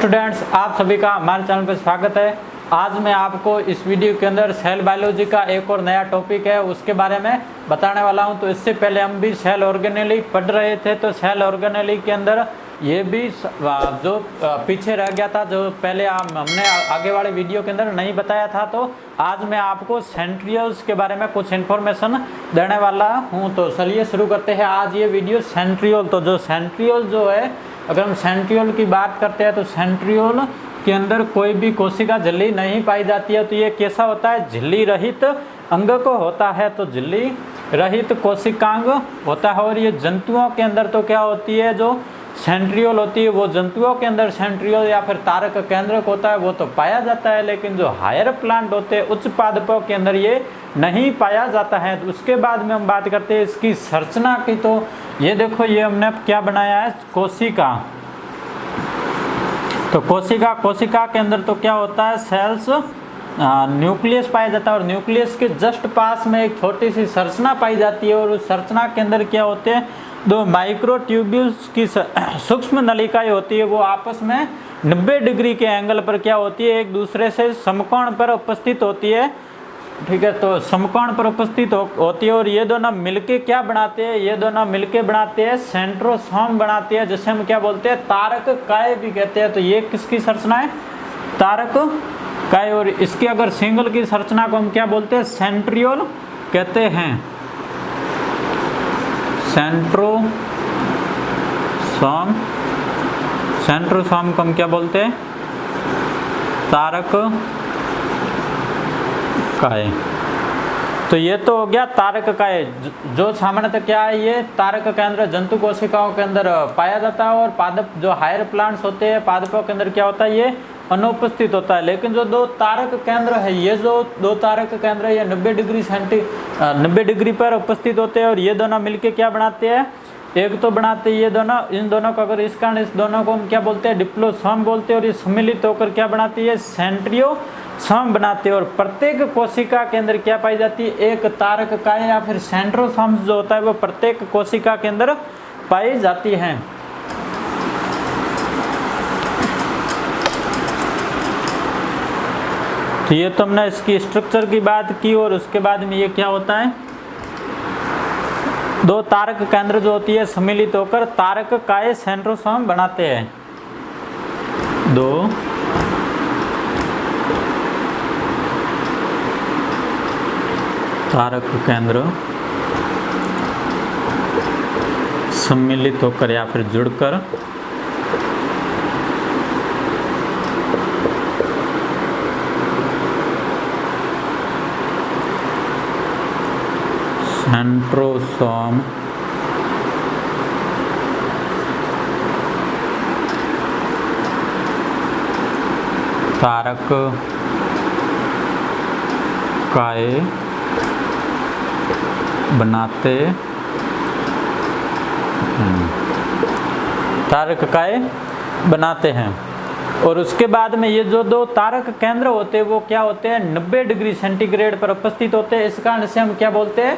Students, आप सभी का हमारे चैनल पर स्वागत है। आज मैं आपको इस वीडियो के अंदर सेल बायोलॉजी का एक और नया टॉपिक है उसके बारे में बताने वाला हूं। तो इससे पहले हम भी सेल ऑर्गेनेली पढ़ रहे थे, तो सेल ऑर्गेनेली के अंदर ये भी जो पीछे रह गया था, जो पहले हमने आगे वाले वीडियो के अंदर नहीं बताया था, तो आज मैं आपको सेंट्रियोल्स के बारे में कुछ इन्फॉर्मेशन देने वाला हूँ। तो चलिए शुरू करते हैं आज ये वीडियो। सेंट्रियोल, तो जो सेंट्रियोल जो है, अगर हम सेंट्रियोल की बात करते हैं तो सेंट्रियोल के अंदर कोई भी कोशिका झिल्ली नहीं पाई जाती है। तो ये कैसा होता है? झिल्ली रहित अंग को होता है, तो झिल्ली रहित कोशिकांग होता है। और ये जंतुओं के अंदर तो क्या होती है, जो सेंट्रियोल होती है वो जंतुओं के अंदर सेंट्रियोल या फिर तारक केंद्रक होता है वो तो पाया जाता है, लेकिन जो हायर प्लांट होते हैं उच्च पादपों के अंदर ये नहीं पाया जाता है। तो उसके बाद में हम बात करते हैं इसकी संरचना की। तो ये देखो, ये हमने क्या बनाया है, कोशिका। तो कोशिका के अंदर तो क्या होता है, सेल्स न्यूक्लियस पाया जाता है, और न्यूक्लियस के जस्ट पास में एक छोटी सी संरचना पाई जाती है। और उस संरचना के अंदर क्या होते हैं, दो माइक्रोट्यूब्यूल्स की सूक्ष्म नलिकाएं होती है, वो आपस में 90 डिग्री के एंगल पर क्या होती है, एक दूसरे से समकोण पर उपस्थित होती है। ठीक है, तो समकोण पर उपस्थित होती है। और ये दोनों मिलके क्या बनाते हैं, ये दोनों मिलके बनाते हैं सेंट्रोसोम बनाते हैं, जिसे हम क्या बोलते हैं, तारक काय भी कहते हैं। तो ये किसकी संरचना है, तारक काय। और इसकी अगर सिंगल की संरचना को हम क्या बोलते हैं, सेंट्रियोल कहते हैं। सेंट्रोसोम को हम क्या बोलते हैं, तारक काय। तो ये तो हो गया तारक काय, जो सामान्यतः क्या है, ये तारक केंद्र जंतु कोशिकाओं के अंदर पाया जाता है। और पादप जो हायर प्लांट्स होते हैं पादपों के अंदर क्या होता है, ये अनुपस्थित होता है। लेकिन जो दो तारक केंद्र है, ये जो दो तारक केंद्र है, ये 90 डिग्री पर उपस्थित होते हैं। और ये दोनों मिलके क्या बनाते हैं, एक तो बनाते हैं ये दोनों, इन दोनों को, अगर इस कारण इस दोनों को हम क्या बोलते हैं, डिप्लोसोम बोलते हैं। और ये सम्मिलित होकर क्या बनाती है, सेंट्रियोसोम बनाते हैं। और प्रत्येक कोशिका के अंदर क्या पाई जाती है, एक तारक काय या फिर सेंट्रोसोम जो होता है वो प्रत्येक कोशिका के अंदर पाई जाती है। तो ये तो हमने इसकी स्ट्रक्चर की बात की। और उसके बाद में ये क्या होता है, दो तारक केंद्र जो होती है सम्मिलित होकर तारक काय सेंट्रोसोम बनाते हैं। दो तारक केंद्र सम्मिलित होकर या फिर जुड़कर सेंट्रोसोम तारक काय बनाते तारक काय बनाते हैं। और उसके बाद में ये जो दो तारक केंद्र होते हैं वो क्या होते हैं, 90 डिग्री सेंटीग्रेड पर उपस्थित होते हैं। इस कारण से हम क्या बोलते हैं,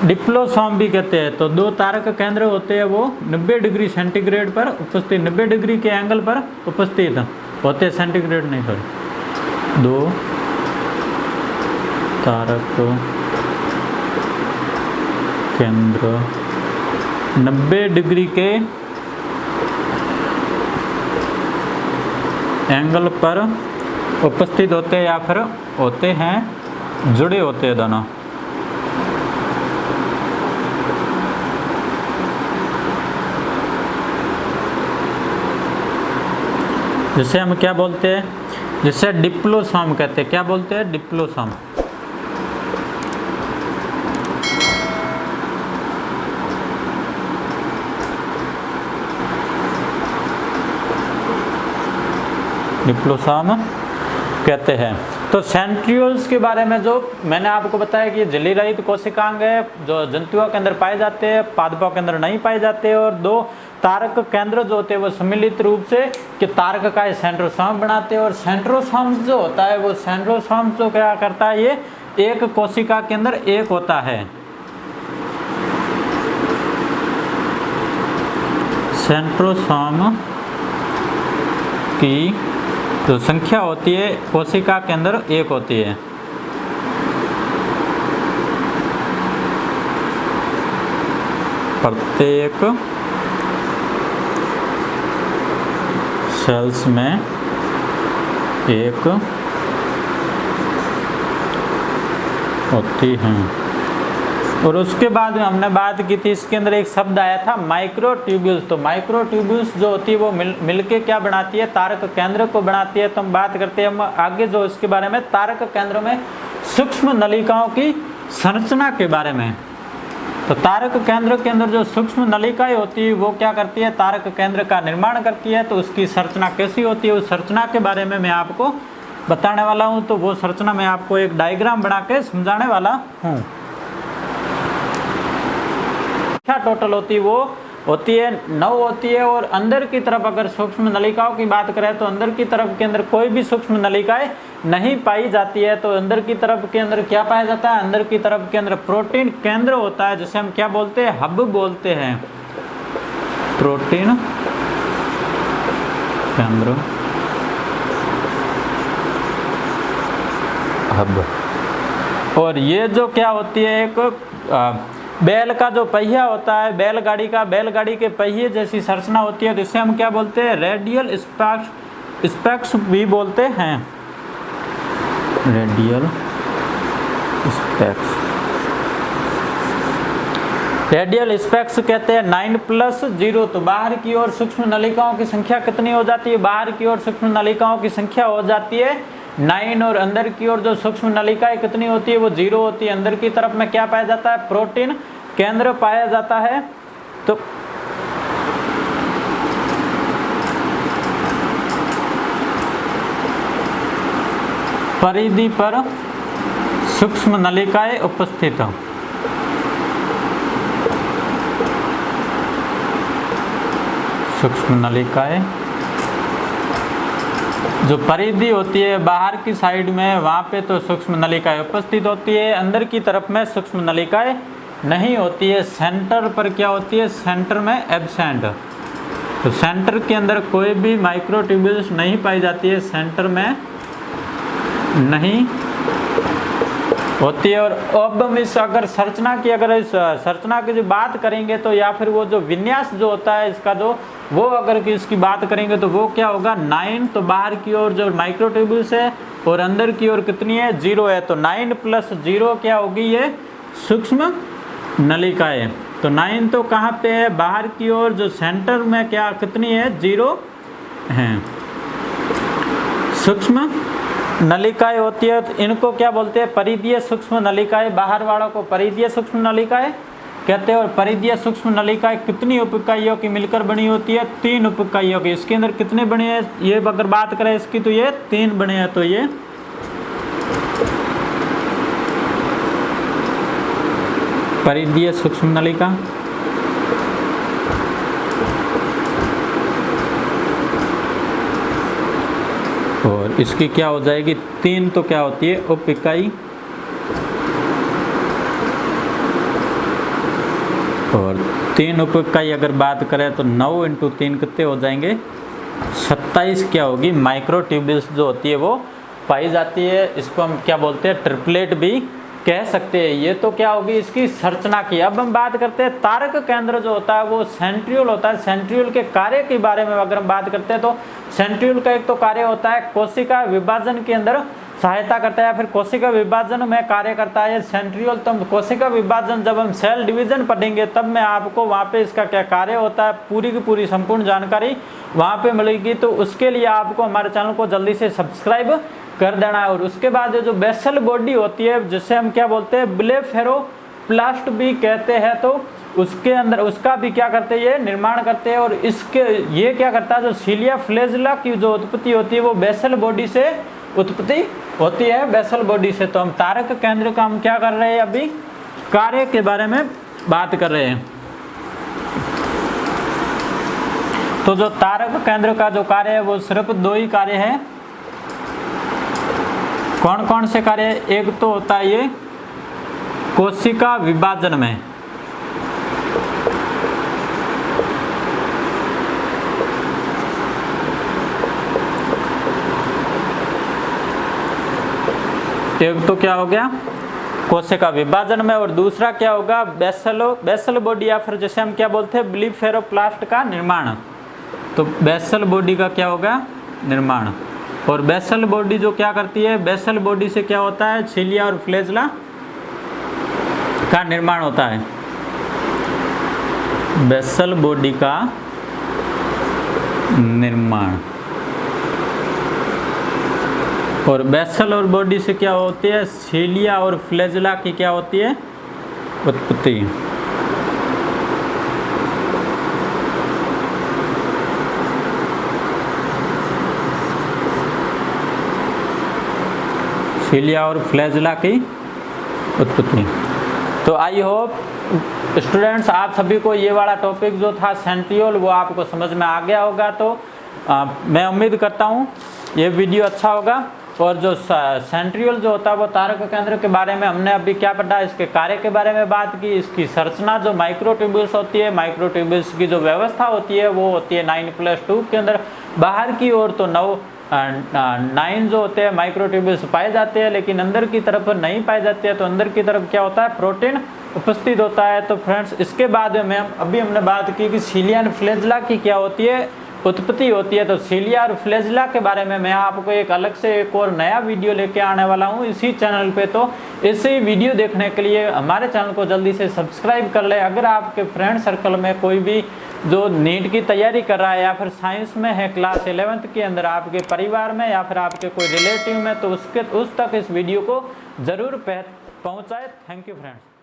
डिप्लोसोम भी कहते हैं। तो दो तारक केंद्र होते हैं वो 90 डिग्री सेंटीग्रेड पर उपस्थित, 90 डिग्री के एंगल पर उपस्थित होते हैं, सेंटीग्रेड नहीं, सॉरी। दो तारक केंद्र 90 डिग्री के एंगल पर उपस्थित होते हैं या फिर होते हैं, जुड़े होते हैं दोनों। जिसे हम क्या बोलते हैं, जिसे डिप्लोसोम कहते हैं। क्या बोलते हैं, डिप्लोसोम। डिप्लोसोम कहते हैं। तो सेंट्रियोल्स के बारे में जो मैंने आपको बताया कि झिल्ली रहित कोशिकांग है, जो जंतुओं के अंदर पाए जाते हैं, पादपों के अंदर नहीं पाए जाते। और दो तारक केंद्र जो होते हैं वो सम्मिलित रूप से कि तारक का सेंट्रोसोम बनाते हैं। और सेंट्रोसोम जो होता है वो सेंट्रोसोम जो क्या करता है, ये एक कोशिका के अंदर एक होता है। सेंट्रोसोम की जो संख्या होती है कोशिका के अंदर एक होती है। प्रत्येक सेल्स में एक होती हैं। और उसके बाद में हमने बात की थी, इसके अंदर एक शब्द आया था माइक्रोट्यूब्यूल्स। तो माइक्रोट्यूब्यूल्स जो होती है वो मिलके क्या बनाती है, तारक केंद्र को बनाती है। तो हम बात करते हैं हम आगे जो इसके बारे में, तारक केंद्र में सूक्ष्म नलिकाओं की संरचना के बारे में। तो तारक केंद्र के अंदर जो सूक्ष्म नलिकाएं होती है वो क्या करती है, तारक केंद्र का निर्माण करती है। तो उसकी संरचना कैसी होती है, उस संरचना के बारे में मैं आपको बताने वाला हूं। तो वो संरचना मैं आपको एक डायग्राम बना के समझाने वाला हूं। क्या टोटल होती है, वो होती है 9 होती है। और अंदर की तरफ अगर सूक्ष्म नलिकाओं की बात करें तो अंदर की तरफ के अंदर कोई भी सूक्ष्म नलिकाएं नहीं पाई जाती है। तो अंदर की तरफ के अंदर क्या पाया जाता है, अंदर की तरफ के अंदर प्रोटीन केंद्र होता है, जिसे हम क्या बोलते हैं, हब बोलते हैं, प्रोटीन केंद्र, हब। और ये जो क्या होती है, एक बैल का जो पहिया होता है, बैलगाड़ी के पहिए जैसी संरचना होती है, जिसे हम क्या बोलते हैं, रेडियल स्पेक्स भी बोलते हैं, रेडियल स्पेक्स। रेडियल स्पेक्स कहते हैं 9+0। तो बाहर की ओर सूक्ष्म नलिकाओं की संख्या कितनी हो जाती है, बाहर की ओर सूक्ष्म नलिकाओं की संख्या हो जाती है 9। और अंदर की ओर जो सूक्ष्म नलिकाएं कितनी होती है, वो 0 होती है। अंदर की तरफ में क्या पाया जाता है, प्रोटीन केंद्र पाया जाता है। तो परिधि पर सूक्ष्म नलिकाएं उपस्थित हो। सूक्ष्म नलिकाएं जो परिधि होती है बाहर की साइड में, वहाँ पे तो सूक्ष्म नलिकाएं उपस्थित होती है। अंदर की तरफ में सूक्ष्म नलिकाएं नहीं होती है। सेंटर पर क्या होती है, सेंटर में एब्सेंट। तो सेंटर के अंदर कोई भी माइक्रोट्यूब्यूल्स नहीं पाई जाती है, सेंटर में नहीं होती है। और अब हम इस अगर संरचना की जो बात करेंगे तो, या फिर वो जो विन्यास जो होता है इसका जो, वो अगर इसकी बात करेंगे तो वो क्या होगा, 9। तो बाहर की ओर जो माइक्रोट्यूब्यूल्स है और अंदर की ओर कितनी है, 0 है। तो 9+0 क्या होगी, ये सूक्ष्म नलिकाएं। तो 9 तो कहाँ पे है, बाहर की ओर, जो सेंटर में क्या कितनी है, 0 है। सूक्ष्म नलिकाएं होती है, तो इनको क्या बोलते हैं, परिधीय सूक्ष्म नलिकाएं। बाहर वालों को परिधीय सूक्ष्म नलिकाएं कहते हैं। और परिधीय सूक्ष्म नलिकाएं कितनी उप इकाइयों की मिलकर बनी होती है, 3 उप इकाइयों की। इसके अंदर कितने बने हैं, ये अगर बात करें इसकी, तो ये 3 बने हैं। तो ये परिधीय सूक्ष्म नलिका। और इसकी क्या हो जाएगी, 3 तो क्या होती है, उप इकाई। और 3 उप इकाई अगर बात करें तो 9 × 3 कितने हो जाएंगे, 27 क्या होगी, माइक्रोट्यूब्यूल्स जो होती है वो पाई जाती है। इसको हम क्या बोलते हैं, ट्रिपलेट भी कह सकते हैं। ये तो क्या होगी इसकी संरचना की। अब हम बात करते हैं तारक केंद्र जो होता है वो सेंट्रियोल होता है। सेंट्रियोल के कार्य के बारे में अगर हम बात करते हैं तो सेंट्रियोल का एक तो कार्य होता है कोशिका विभाजन के अंदर सहायता करता है, या फिर कोशिका विभाजन में कार्य करता है सेंट्रियोल। तो कोशिका विभाजन जब हम सेल डिवीजन पढ़ेंगे तब मैं आपको वहाँ पे इसका क्या कार्य होता है पूरी की पूरी संपूर्ण जानकारी वहाँ पे मिलेगी। तो उसके लिए आपको हमारे चैनल को जल्दी से सब्सक्राइब कर देना है। और उसके बाद जो बेसल बॉडी होती है जिसे हम क्या बोलते हैं, ब्लेफेरोप्लास्ट भी कहते हैं, तो उसके अंदर उसका भी क्या करते हैं, ये निर्माण करते हैं। और इसके ये क्या करता है, जो सीलिया फ्लेजिला की जो उत्पत्ति होती है वो बेसल बॉडी से उत्पत्ति होती है, बेसल बॉडी से। तो हम तारक केंद्र का हम क्या कर रहे हैं, अभी कार्य के बारे में बात कर रहे हैं। तो जो तारक केंद्र का जो कार्य है वो सिर्फ 2 ही कार्य है। कौन कौन से कार्य, एक तो होता है ये कोशिका विभाजन में, एक तो क्या हो गया कोशिका विभाजन में, और दूसरा क्या होगा बेसल बॉडी, या फिर जैसे हम क्या बोलते हैं ब्लीफेरोप्लास्ट का निर्माण। तो बेसल बॉडी का क्या होगा निर्माण। और बेसल बॉडी जो क्या करती है, बेसल बॉडी से क्या होता है छिलिया और फ्लैजेला का निर्माण होता है। बेसल बॉडी का निर्माण, और बेसल और बॉडी से क्या होती है छिलिया और फ्लैजेला की क्या होती है उत्पत्ति। छिलिया और फ्लैजेला की उत्पत्ति। तो आई होप स्टूडेंट्स आप सभी को ये वाला टॉपिक जो था सेंट्रियोल वो आपको समझ में आ गया होगा। तो मैं उम्मीद करता हूँ ये वीडियो अच्छा होगा। और जो सेंट्रियोल जो होता है वो तारक केंद्र के बारे में हमने अभी क्या पढ़ा, इसके कार्य के बारे में बात की, इसकी संरचना जो माइक्रोट्यूब्यूल्स होती है, माइक्रोट्यूब्यूल्स की जो व्यवस्था होती है वो होती है 9+2 के अंदर। बाहर की ओर तो 9 जो होते हैं माइक्रोट्यूब्यूल्स पाए जाते हैं, लेकिन अंदर की तरफ नहीं पाए जाते हैं। तो अंदर की तरफ क्या होता है प्रोटीन उपस्थित होता है। तो फ्रेंड्स इसके बाद में अभी हमने बात की कि छिलिया और फ्लैजेला की क्या होती है उत्पत्ति होती है। तो छिलिया और फ्लैजेला के बारे में मैं आपको एक अलग से एक और नया वीडियो लेके आने वाला हूँ इसी चैनल पे। तो इसी वीडियो देखने के लिए हमारे चैनल को जल्दी से सब्सक्राइब कर ले। अगर आपके फ्रेंड सर्कल में कोई भी जो नीट की तैयारी कर रहा है या फिर साइंस में है क्लास 11th के अंदर आपके परिवार में या फिर आपके कोई रिलेटिव में, तो उस तक इस वीडियो को ज़रूर पहुँचाए। Thank you friends.